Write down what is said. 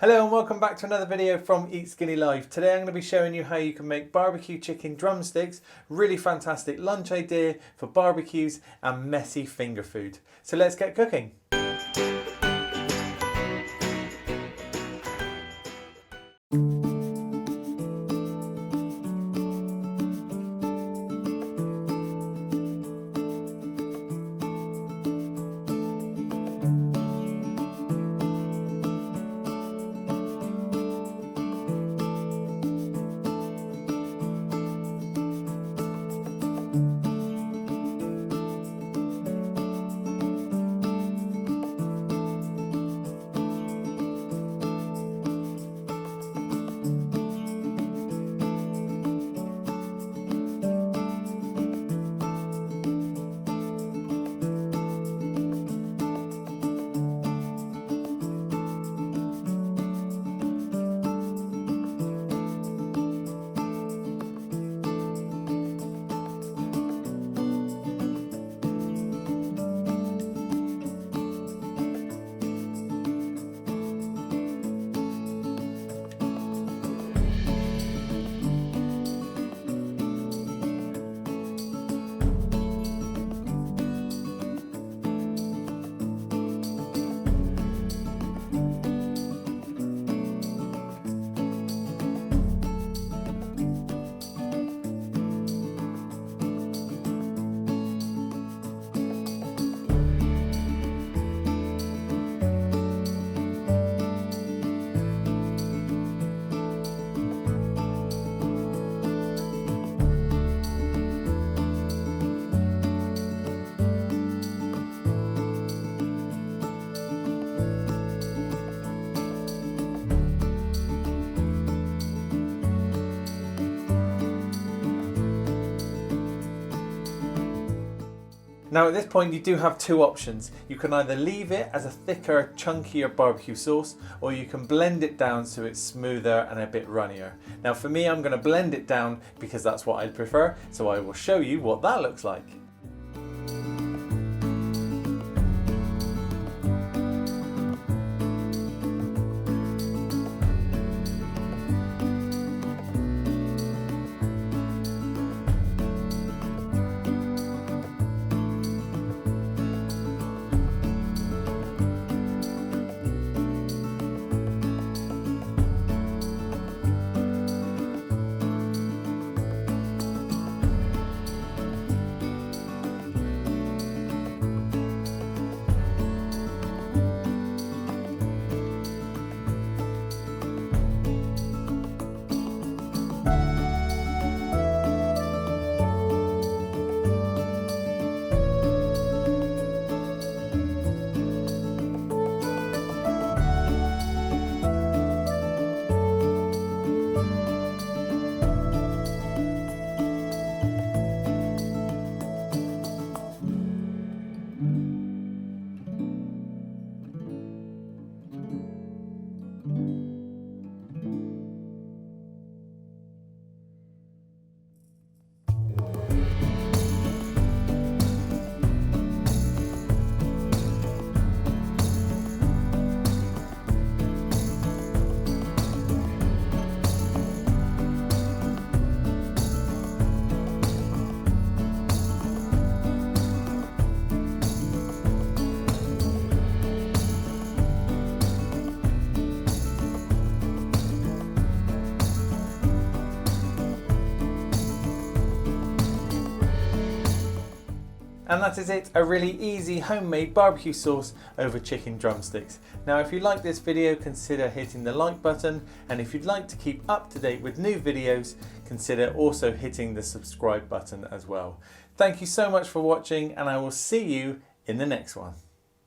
Hello and welcome back to another video from Eat Skinny Live. Today I'm going to be showing you how you can make barbecue chicken drumsticks. Really fantastic lunch idea for barbecues and messy finger food. So let's get cooking. Now at this point you do have two options. You can either leave it as a thicker, chunkier barbecue sauce, or you can blend it down so it's smoother and a bit runnier. Now for me, I'm going to blend it down because that's what I prefer, so I will show you what that looks like. And that is it, a really easy homemade barbecue sauce over chicken drumsticks. Now if you like this video, consider hitting the like button, and if you'd like to keep up to date with new videos, consider also hitting the subscribe button as well. Thank you so much for watching, and I will see you in the next one.